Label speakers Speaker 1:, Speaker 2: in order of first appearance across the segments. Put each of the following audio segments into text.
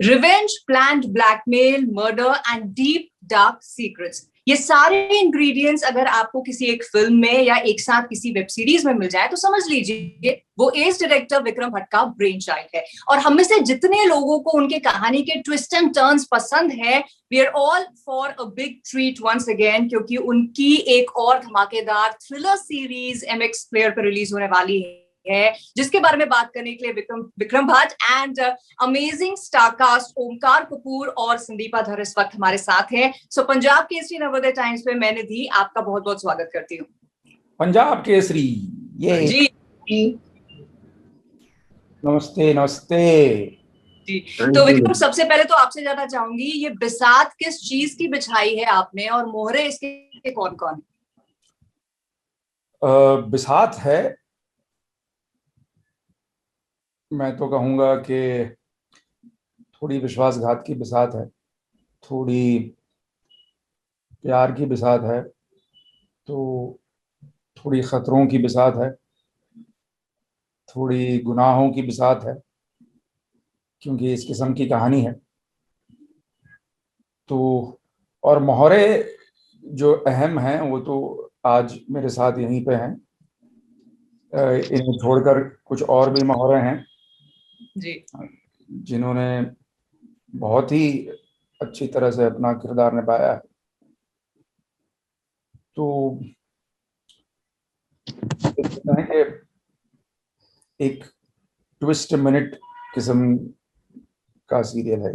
Speaker 1: Revenge, planned blackmail, murder and deep dark secrets, ये सारे ingredients अगर आपको किसी एक फिल्म में या एक साथ किसी वेब सीरीज में मिल जाए तो समझ लीजिए वो एज डायरेक्टर विक्रम भट्ट का ब्रेन चाइल्ड है। और हम में से जितने लोगों को उनके कहानी के ट्विस्ट एंड टर्न्स पसंद है, we are all for a big treat once again, क्योंकि उनकी एक और धमाकेदार थ्रिलर सीरीज MX प्लेयर पर रिलीज होने वाली है, जिसके बारे में बात करने के लिए Vikram Bhatt and amazing star cast Omkar Kapoor और संदीपा धर इस वक्त हमारे साथ हैं। सो पंजाब केसरी नवोदय टाइम्स पे मैं निधि आपका बहुत बहुत स्वागत करती हूँ।
Speaker 2: पंजाब केसरी ये
Speaker 1: जी
Speaker 2: नमस्ते नमस्ते
Speaker 1: जी। तो विक्रम, सबसे पहले तो आपसे जानना चाहूंगी, ये बिसात किस चीज की बिछाई है आपने और मोहरे इसके कौन कौन?
Speaker 2: बिसात है, मैं तो कहूंगा कि थोड़ी विश्वासघात की बिसात है, थोड़ी प्यार की बिसात है, तो थोड़ी खतरों की बिसात है, थोड़ी गुनाहों की बिसात है, क्योंकि इस किस्म की कहानी है। तो और मोहरे जो अहम हैं वो तो आज मेरे साथ यहीं पे हैं। इन्हें छोड़कर कुछ और भी मोहरे हैं
Speaker 1: जी,
Speaker 2: जिन्होंने बहुत ही अच्छी तरह से अपना किरदार निभाया है। तो है कि एक ट्विस्ट मिनट किस्म का सीरियल है।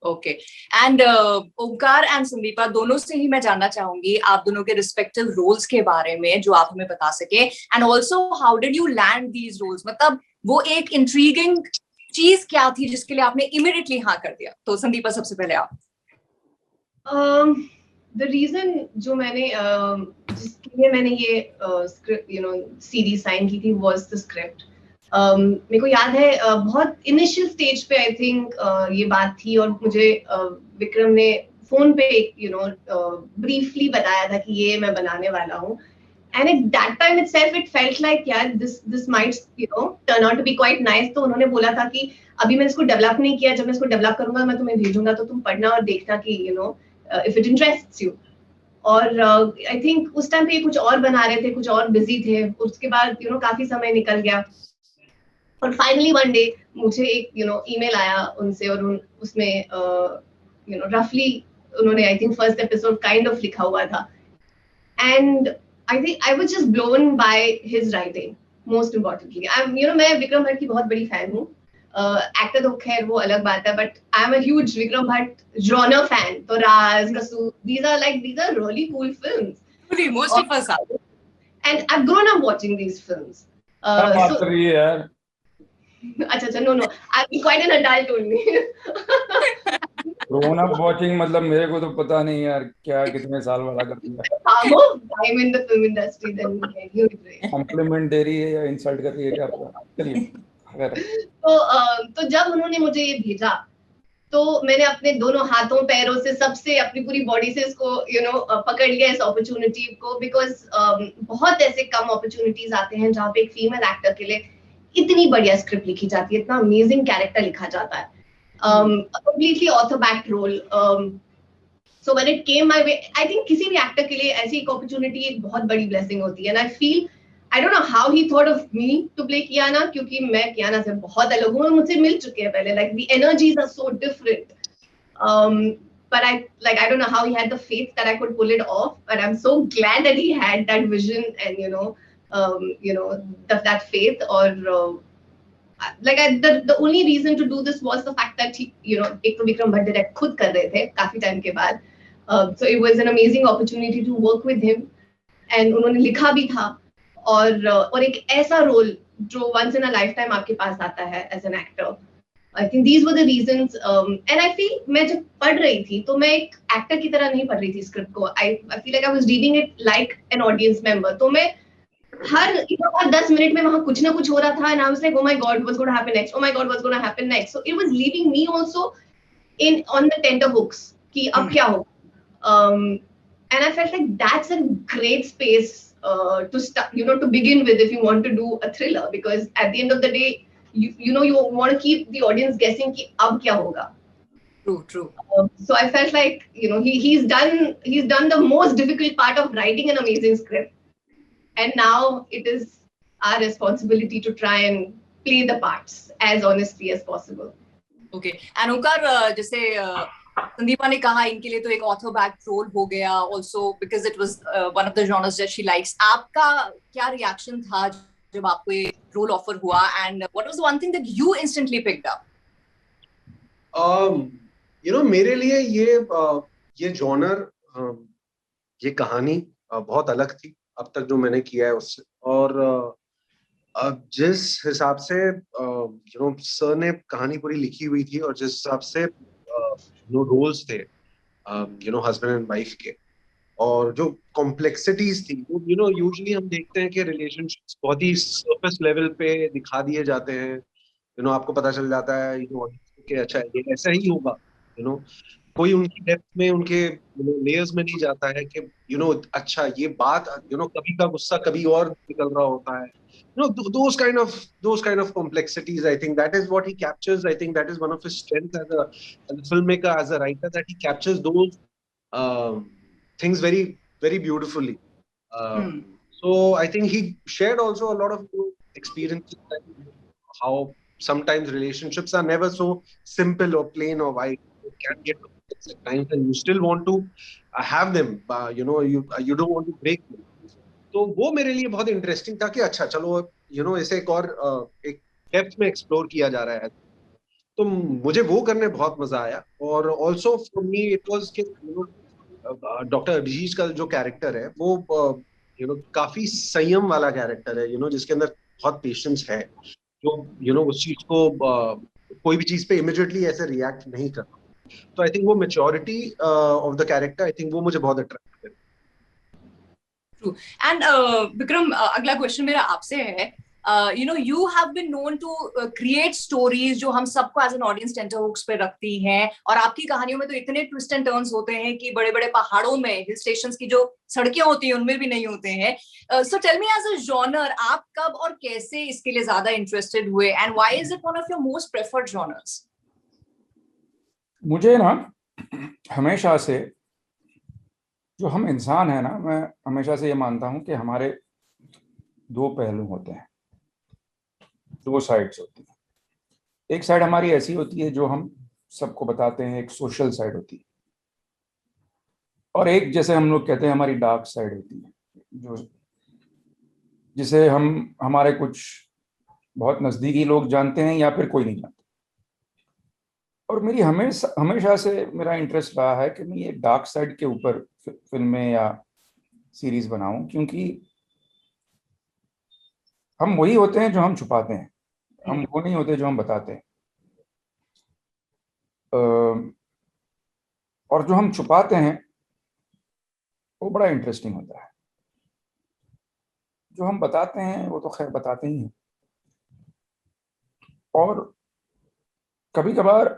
Speaker 1: Okay. And Omkar and Sandeepa, दोनों से ही मैं जानना चाहूंगी आप दोनों के रिस्पेक्टिव रोल्स के बारे में, जो आप हमें बता सके, and also how did you land these roles, मतलब वो एक इंट्रीगिंग चीज क्या थी जिसके लिए आपने इमीडिएटली हाँ कर दिया? तो संदीपा, सबसे पहले आप।
Speaker 3: द रीजन जो मैंने जिसके लिए मैंने ये स्क्रिप्ट सीरीज साइन की थी वाज द स्क्रिप्ट। मेरे को याद है बहुत इनिशियल स्टेज पे आई थिंक ये बात थी, और मुझे विक्रम ने फोन पे ब्रीफली बताया था कि ये मैं बनाने वाला हूँ। And at that time itself, it felt like, yeah, this might, turn out to be quite nice. तो उन्होंने बोला था कि अभी मैं इसको डेवलप नहीं किया, जब मैं इसको डेवलप करूंगा मैं तुम्हें भेजूंगा, तो तुम पढ़ना और देखना कि if it interests you. और आई थिंक उस टाइम पे कुछ और बना रहे थे, कुछ और बिजी थे। उसके बाद काफी समय निकल गया, और फाइनली वन डे मुझे एक ईमेल आया उनसे, और उसमें रफली उन्होंने I think first episode kind of लिखा हुआ था। And I think I was just blown by his writing. Most importantly, मैं विक्रम भट्ट की बहुत बड़ी फैन हूँ। एक्टर तो खैर वो अलग बात है, but I'm a huge Vikram Bhatt genre fan. तो राज, कसूर, these are really cool films.
Speaker 1: Really, most of us are.
Speaker 3: And I've grown up watching these films.
Speaker 2: बात कर रही है यार।
Speaker 3: अच्छा, no, I'm quite an adult only.
Speaker 2: Grown up watching मतलब मेरे को तो पता नहीं यार क्या कितने साल वाला कर दिया।
Speaker 3: वो time in the film industry, then
Speaker 2: compliment दे रही है या इंसल्ट कर रही है क्या पता। चलिए।
Speaker 3: तो जब उन्होंने मुझे ये भेजा, तो मैंने अपने दोनों हाथों पैरों से, सबसे अपनी पूरी बॉडी से इसको पकड़ लिया इस अपॉर्चुनिटी को, बिकॉज बहुत ऐसे कम अपॉर्चुनिटीज आते हैं जहाँ पे एक फीमेल एक्टर के लिए इतनी बढ़िया स्क्रिप्ट लिखी जाती है, इतना अमेजिंग कैरेक्टर लिखा जाता है, a completely author-backed role. So when it came my way, I think किसी भी एक्टर के लिए ऐसी एक अपॉर्चुनिटी एक बहुत बड़ी ब्लेसिंग होती है। And I feel, I don't know how he thought of me to play Kiana, क्योंकि मैं कियाना से बहुत अलग हूँ, मुझसे मिल चुके हैं पहले, like the energies are so different. But I don't know how he had the faith that I could pull it off, but I'm so glad that he had that vision and that faith. Or the only reason to do this was the fact that he, एक तो Vikram Bhatt direct खुद कर रहे थे काफी time के बाद, so it was an amazing opportunity to work with him, and उन्होंने लिखा भी था, और एक ऐसा रोल जो once in a lifetime आपके पास आता है as an actor. I think these were the reasons, and I feel मैं जब पढ़ रही थी तो मैं एक एक्टर की तरह नहीं पढ़ रही थी स्क्रिप्ट को. I feel like I was reading it like an audience member. तो मैं हर 10 मिनट में वहां कुछ ना कुछ हो रहा था, and I was like, oh my god, what's going to happen next? Oh my god, what's going to happen next? So it was leaving me also on the tenterhooks कि अब क्या हो. And I felt like that's a great space to start, to begin with if you want to do a thriller, because at the end of the day, you want to keep the audience guessing कि अब क्या होगा.
Speaker 1: True.
Speaker 3: So I felt like, he's done the most difficult part of writing an amazing script, and now it is our responsibility to try and play the parts as honestly as possible.
Speaker 1: Okay. And ओंकार, जैसे संदीपा ने कहा इनके लिए तो एक author backed role हो गया, also because it was one of the genres that she likes. आपका क्या reaction था जब आपको ये role offer हुआ, and what was the one thing that you instantly picked up?
Speaker 4: मेरे लिए ये जॉनर, ये कहानी बहुत अलग थी अब तक जो मैंने किया है उससे. और जिस हिसाब से सर ने कहानी पूरी लिखी हुई थी और जिस हिसाब से रोल्स थे हस्बैंड एंड वाइफ के, और जो कॉम्प्लेक्सिटीज थी, वो यूजुअली हम देखते हैं कि रिलेशनशिप्स बहुत ही सरफेस लेवल पे दिखा दिए जाते हैं. आपको पता चल जाता है कि अच्छा ये ऐसा ही होगा. कोई उनकी डेप्थ में, उनके लेयर्स में नहीं जाता है कि अच्छा ये बात कभी का गुस्सा कभी और निकल रहा होता है. those kind of complexities, I think that is what he captures. I think that is one of his strengths as a filmmaker, as a writer, that he captures those things very, very beautifully. So I think he shared also a lot of experiences, how sometimes relationships are never so simple or plain or white. It can get complex at times, and you still want to have them. You don't want to break them. तो वो मेरे लिए बहुत interesting था कि अच्छा चलो इसे एक डेप्थ में एक्सप्लोर किया जा रहा है. तो मुझे वो करने बहुत मजा आया. और also for me it was कि डॉक्टर अभिजीत का जो कैरेक्टर है वो काफी संयम वाला कैरेक्टर है, जिसके अंदर बहुत पेशेंस है, जो उस चीज को कोई भी चीज पे इमीडिएटली ऐसे रिएक्ट नहीं करता. तो आई थिंक वो maturity of the character, I think वो मुझे बहुत अट्रैक्ट करता है.
Speaker 1: True. And Vikram, अगला क्वेश्चन मेरा आपसे है. You have been known to create stories जो हम सबको as an audience tenterhooks पे रखती हैं, और आपकी कहानियों में तो इतने twist and turns होते हैं कि बड़े-बड़े पहाड़ों में, hill stations की जो सड़कें होती हैं उनमें भी नहीं होते हैं. So tell me, as a genre, आप कब और कैसे इसके लिए ज्यादा interested हुए, and why is it one of your most preferred genres?
Speaker 2: मुझे ना हमेशा से जो हम इंसान है ना, मैं हमेशा से ये मानता हूं कि हमारे दो पहलू होते हैं, दो साइड्स होती हैं. एक साइड हमारी ऐसी होती है जो हम सबको बताते हैं, एक सोशल साइड होती है, और एक जैसे हम लोग कहते हैं हमारी डार्क साइड होती है, जिसे हमारे कुछ बहुत नजदीकी लोग जानते हैं या फिर कोई नहीं जानता. और मेरी हमेशा से मेरा इंटरेस्ट रहा है कि मैं ये डार्क साइड के ऊपर फिल्में या सीरीज बनाऊं, क्योंकि हम वही होते हैं जो हम छुपाते हैं, हम वो नहीं होते जो हम बताते हैं. और जो हम छुपाते हैं वो बड़ा इंटरेस्टिंग होता है. जो हम बताते हैं वो तो खैर बताते ही हैं. और कभी कभार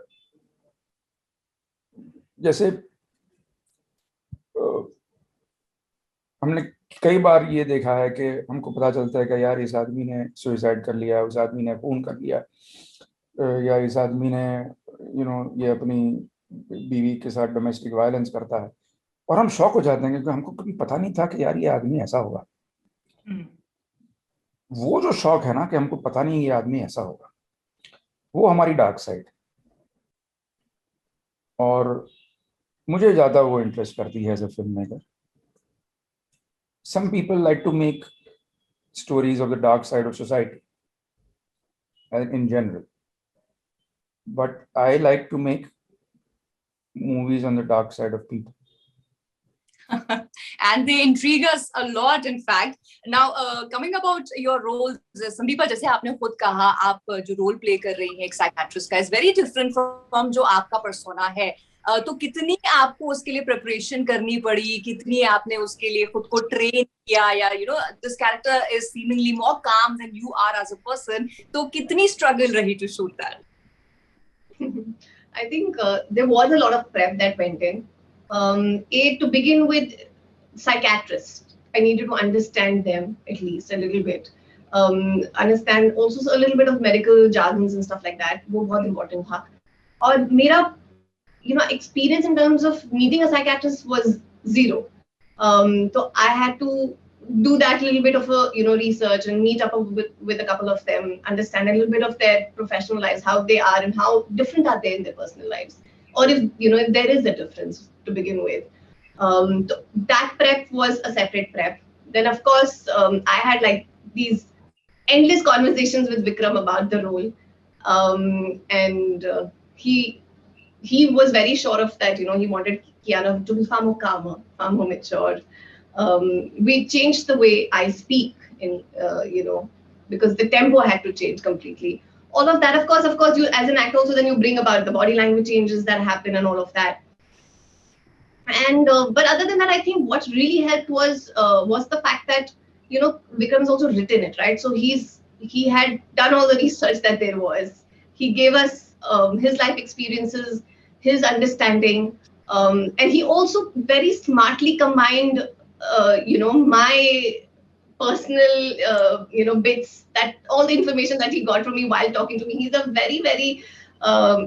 Speaker 2: जैसे हमने कई बार ये देखा है कि हमको पता चलता है कि यार इस आदमी ने सुसाइड कर लिया, उस आदमी ने खून कर लिया, या इस आदमी ने ये अपनी बीवी के साथ डोमेस्टिक वायलेंस करता है, और हम शॉक हो जाते हैं क्योंकि हमको कभी पता नहीं था कि यार ये आदमी ऐसा होगा. वो जो शॉक है ना कि हमको पता नहीं ये आदमी ऐसा होगा, वो हमारी डार्क साइड. और मुझे ज्यादा वो इंटरेस्ट करती है as a film maker. Some people like to make stories of the dark side of society in general, but I like to make movies on the dark side of people.
Speaker 1: And they intrigue us a lot, in fact. Now, coming about your roles, Sandeepa, जैसे आपने खुद कहा, आप जो role play कर रही हैं एक साइकियाट्रिस्ट का, is very different from जो आपका पर्सोना है. तो कितनी आपको उसके लिए प्रिपरेशन करनी पड़ी, कितनी आपने उसके लिए खुद को ट्रेन किया, या this character is seemingly more calm than you are as a person, तो कितनी struggle रही to shoot that?
Speaker 3: I think there was a lot of prep that went in. To begin with, psychiatrists, I needed to understand them at least a little bit. understand also a little bit of medical jargons and stuff like that. वो बहुत important था. और मेरा experience in terms of meeting a psychiatrist was zero. So I had to do that little bit of a research and meet up with a couple of them, understand a little bit of their professional lives, how they are and how different are they in their personal lives, or if there is a difference to begin with. That prep was a separate prep. Then of course I had like these endless conversations with Vikram about the role, and he was very sure of that. He wanted Kiana to be far more calmer, far more mature. We changed the way I speak because the tempo had to change completely. All of that, of course, you as an actor also then you bring about the body language changes that happen and all of that. And but other than that, I think what really helped was the fact that Vikram's also written it, right? So he had done all the research that there was. He gave us his life experiences, his understanding, and he also very smartly combined my personal bits, that all the information that he got from me while talking to me. He's a very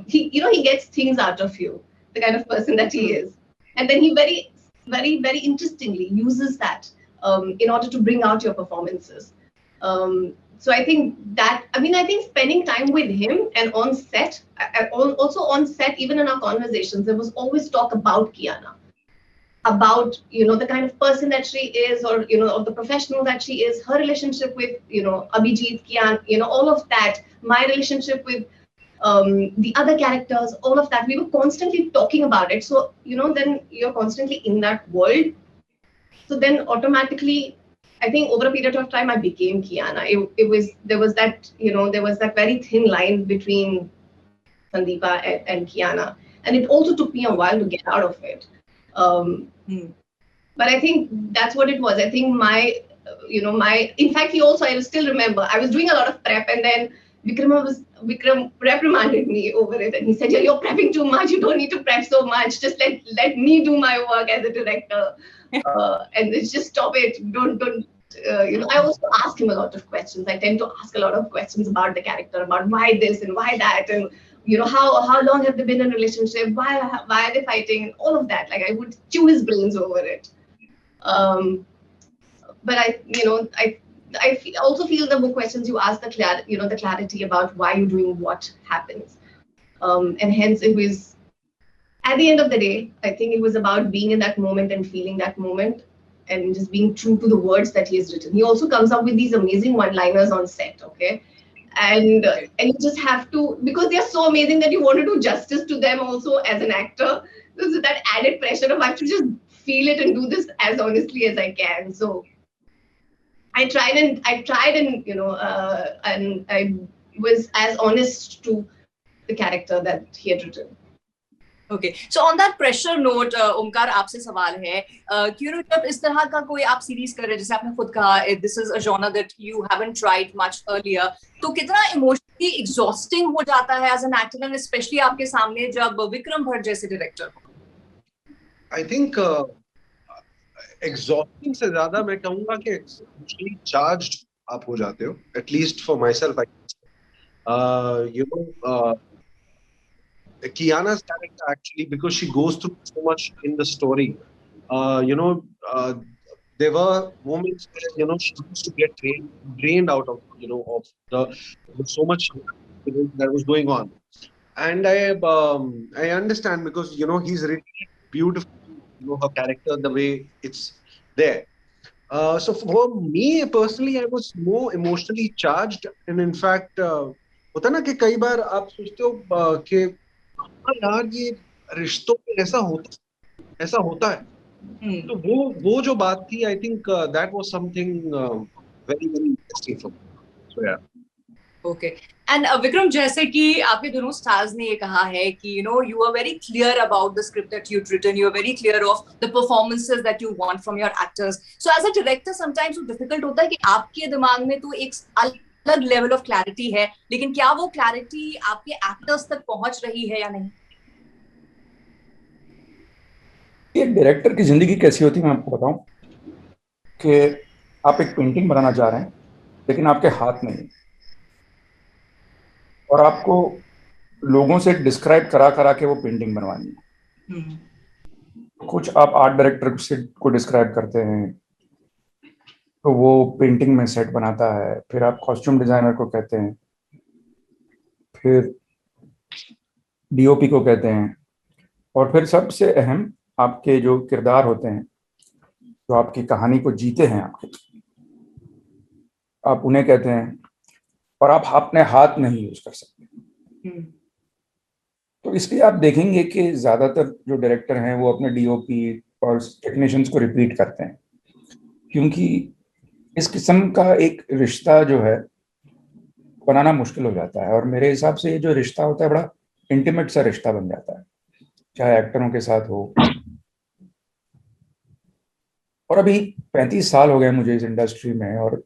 Speaker 3: he gets things out of you, the kind of person that he is, and then he very interestingly uses that in order to bring out your performances. So I think spending time with him and on set, also on set, even in our conversations, there was always talk about Kiana, about the kind of person that she is, or of the professional that she is, her relationship with Abhijit, Kian, all of that, my relationship with the other characters, all of that. We were constantly talking about it. So then you're constantly in that world. So then automatically, I think over a period of time, I became Kiana. There was that very thin line between Sandeepa and Kiana, and it also took me a while to get out of it. But I think that's what it was. I think in fact, I still remember, I was doing a lot of prep, and then Vikram reprimanded me over it, and he said, "You're prepping too much. You don't need to prep so much. Just let me do my work as a director, and just stop it. Don't." I also ask him a lot of questions. I tend to ask a lot of questions about the character, about why this and why that, and how long have they been in a relationship? Why are they fighting? And all of that. Like, I would chew his brains over it. But I also feel the more questions you ask, the clarity about why you're doing what happens. And hence it was, at the end of the day, I think it was about being in that moment and feeling that moment and just being true to the words that he has written. He also comes up with these amazing one-liners on set, okay? And you just have to, because they're so amazing that you want to do justice to them also as an actor. There's that added pressure of I have to just feel it and do this as honestly as I can. So I tried and and I was as honest to the character that he had written.
Speaker 1: Okay, so on that pressure note, Omkar आपसे सवाल है कि जब इस तरह का कोई आप सीरीज कर रहे हैं, जैसे आपने खुद कहा this is a genre that you haven't tried much earlier, तो कितना emotionally exhausting हो जाता है as an actor, and especially आपके सामने जब विक्रम भट्ट जैसे डायरेक्टर हो?
Speaker 4: I think exhausting से ज्यादा मैं कहूँगा कि emotionally charged आप हो जाते हो, at least for myself. Kiana's character, actually, because she goes through so much in the story, there were moments where she used to get drained out of of so much that was going on, and I understand, because he's really beautiful, her character, the way it's there. So for me personally, I was more emotionally charged, and in fact, होता ना कि कई बार आप सोचते हो कि यार ये रिश्तों में ऐसा होता है, तो वो जो बात थी, I think that was something very interesting for me. So yeah.
Speaker 1: Okay. And Vikram, जैसे कि आपके दोनों stars ने ये कहा है कि you are very clear about the script that you've written, you are very clear of the performances that you want from your actors. So as a director, sometimes वो difficult होता है कि आपके दिमाग में तो एक अलग level of clarity है, लेकिन क्या वो clarity आपके actors तक पहुंच रही है या नहीं?
Speaker 2: एक डायरेक्टर की जिंदगी कैसी होती है मैं आपको बताऊं कि आप एक पेंटिंग बनाना चाह रहे हैं, लेकिन आपके हाथ नहीं, और आपको लोगों से डिस्क्राइब करा करा के वो पेंटिंग बनवानी है। कुछ आप आर्ट डायरेक्टर से को डिस्क्राइब करते हैं तो वो पेंटिंग में सेट बनाता है, फिर आप कॉस्ट्यूम डिजाइनर को कहते हैं, फिर डीओपी को कहते हैं, और फिर सबसे अहम आपके जो किरदार होते हैं, जो आपकी कहानी को जीते हैं आपके, आप उन्हें कहते हैं। और आप अपने हाथ नहीं यूज कर सकते। तो इसलिए आप देखेंगे कि ज्यादातर जो डायरेक्टर हैं वो अपने डीओपी और टेक्नीशियंस को रिपीट करते हैं, क्योंकि इस किस्म का एक रिश्ता जो है बनाना मुश्किल हो जाता है। और मेरे हिसाब से ये जो रिश्ता होता है बड़ा इंटीमेट सा रिश्ता बन जाता है, चाहे एक्टरों के साथ हो। और अभी 35 साल हो गए मुझे इस इंडस्ट्री में, और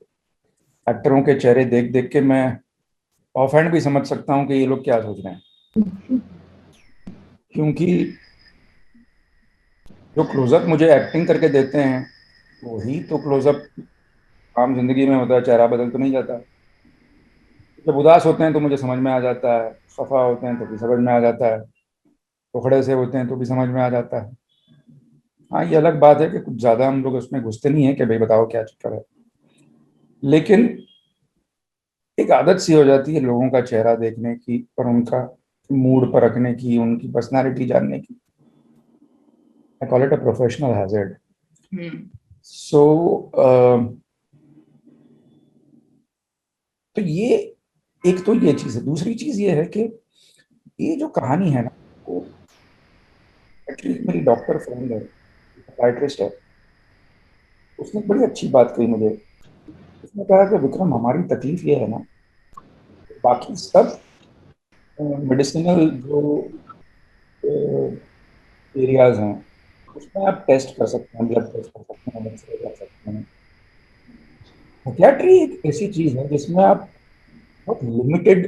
Speaker 2: एक्टरों के चेहरे देख देख के मैं ऑफ हैंड भी समझ सकता हूँ कि ये लोग क्या सोच रहे हैं, क्योंकि जो क्लोजअप मुझे एक्टिंग करके देते हैं वही तो क्लोजअप आम जिंदगी में होता है। चेहरा बदल तो नहीं जाता। जब उदास होते हैं तो मुझे समझ में आ जाता है, खफा होते हैं तो भी समझ में आ जाता है, टुकड़े से होते हैं तो भी समझ में आ जाता है। हाँ, ये अलग बात है कि कुछ ज्यादा हम लोग उसमें घुसते नहीं है कि भाई बताओ क्या चक्कर है, लेकिन एक आदत सी हो जाती है लोगों का चेहरा देखने की और उनका मूड परखने की, उनकी पर्सनालिटी जानने की। I call it a professional hazard. So तो ये एक तो ये चीज है। दूसरी चीज ये है कि ये जो कहानी है ना, वो एक्चुअली मेरी डॉक्टर फ्रेंड है, साइकियाट्रिस्ट है, उसने बड़ी अच्छी बात कही मुझे। उसने कहा कि विक्रम, हमारी तकलीफ ये है ना, बाकी सब मेडिसिनल जो एरियाज हैं उसमें आप टेस्ट कर सकते हैं, ब्लड टेस्ट कर सकते हैं, एक्सरे कर सकते हैं। साइकियाट्री एक ऐसी चीज है जिसमें आप बहुत लिमिटेड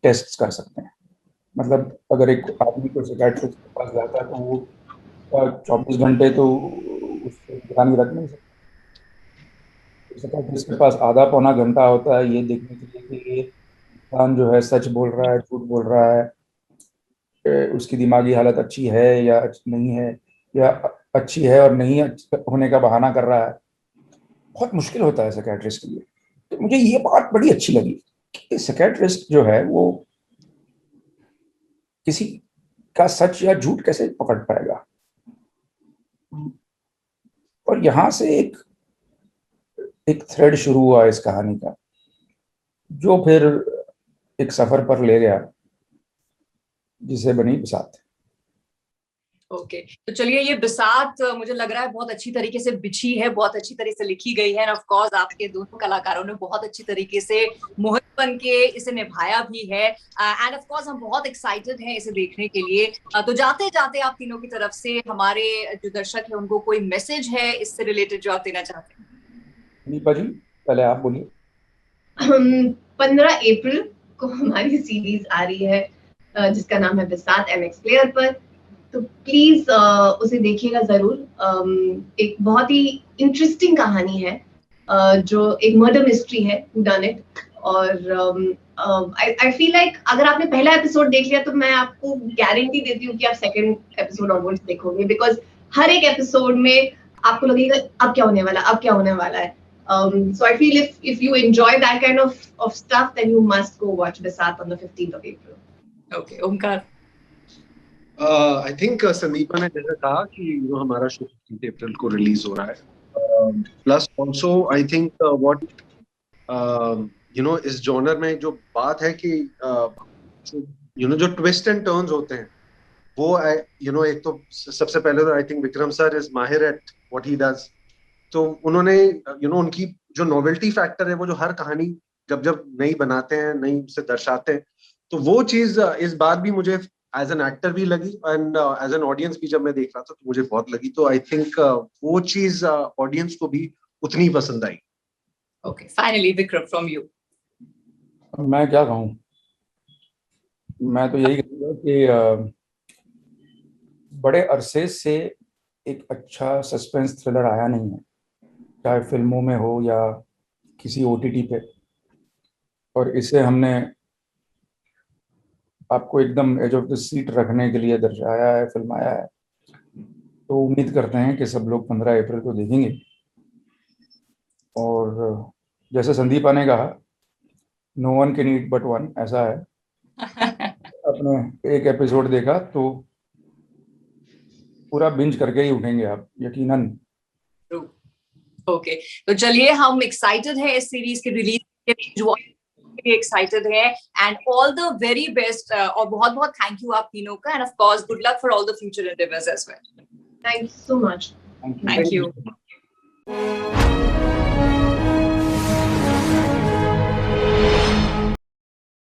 Speaker 2: टेस्ट कर सकते हैं। मतलब अगर एक आदमी को साइकियाट्रिस्ट के पास जाता है तो वो 24 घंटे तो उससे निगरानी रख नहीं सकता। साइकियाट्रिस्ट के पास आधा पौना घंटा होता है ये देखने के लिए कि ये इंसान जो है सच बोल रहा है, झूठ बोल रहा है, उसकी दिमागी हालत अच्छी है या नहीं है, या अच्छी है और नहीं होने का बहाना कर रहा है। बहुत मुश्किल होता है साइकियाट्रिस्ट के लिए। तो मुझे ये बात बड़ी अच्छी लगी कि साइकियाट्रिस्ट जो है वो किसी का सच या झूठ कैसे पकड़ पाएगा। और यहां से एक एक थ्रेड शुरू हुआ इस कहानी का, जो फिर एक सफर पर ले गया जिसे बनी बिसात।
Speaker 1: ओके तो चलिए, ये बिसात मुझे लग रहा है बहुत अच्छी तरीके से बिछी है, बहुत अच्छी तरीके से लिखी गई है। ऑफ कोर्स आपके दोनों कलाकारों ने बहुत अच्छी तरीके से मोहित बन के इसे निभाया भी है। एंड ऑफ कोर्स हम बहुत एक्साइटेड हैं इसे देखने के लिए। तो जाते जाते आप तीनों की तरफ से हमारे जो दर्शक है उनको कोई मैसेज है इससे रिलेटेड जो आप देना चाहते हैं?
Speaker 2: दीपा जी, पहले आप बोलिए।
Speaker 3: 15 अप्रैल को हमारी सीरीज आ रही है जिसका नाम है बिसात MX प्लेयर पर। तो प्लीज उसे देखिएगा जरूर। एक बहुत ही इंटरेस्टिंग कहानी है, जो एक मर्डर मिस्ट्री है, हू डन इट। और आई फील लाइक अगर आपने पहला एपिसोड देख लिया तो मैं आपको गारंटी देती हूँ कि आप सेकंड एपिसोड ऑनवर्ड्स देखोगे, बिकॉज हर एक एपिसोड में आपको लगेगा अब क्या होने वाला, अब क्या होने वाला है। So I feel if you enjoy that kind of stuff, then you must go watch Bisat on the 15th of April.
Speaker 1: Okay, Omkar.
Speaker 4: I think Sandeepa ने जैसा कहा कि हमारा शो 15 अप्रैल को रिलीज हो रहा है। Plus also I think what is genre में जो बात है कि जो ट्विस्ट एंड टर्न्स होते हैं वो एक तो सबसे पहले तो I think Vikram sir is माहिर एट व्हाट ही डज। तो उन्होंने उनकी जो नोवेल्टी फैक्टर है, वो जो हर कहानी जब जब नई बनाते हैं, नई से दर्शाते हैं, तो वो चीज इस बात भी मुझे एज एन एक्टर भी लगी एंड एज एन ऑडियंस भी जब मैं देख रहा था तो मुझे बहुत लगी। तो आई थिंक वो चीज ऑडियंस को भी उतनी पसंद आई।
Speaker 1: Okay, finally Vikram from you.
Speaker 2: मैं क्या कहूँ, मैं तो यही कहूँगा कि बड़े अरसे से एक अच्छा सस्पेंस थ्रिलर आया नहीं है। चाहे फिल्मों में हो या किसी OTT पे, और इसे हमने आपको एकदम एज ऑफ द सीट रखने के लिए दर्शाया है, फिल्माया है। तो उम्मीद करते हैं कि सब लोग 15 अप्रैल को देखेंगे। और जैसे संदीपा ने कहा, no one can eat but one, ऐसा है। अपने एक एपिसोड देखा तो पूरा बिंज करके ही उठेंगे आप, यकीनन।
Speaker 1: ओके, तो चलिए, हम एक्साइटेड है इस सीरीज के रिलीज के, एक्साइटेड है, and all the very best. और बहुत बहुत थैंक यू आप तीनों का, and of course good luck for all the future endeavours as well.
Speaker 3: Thank you so much.
Speaker 1: Thank you.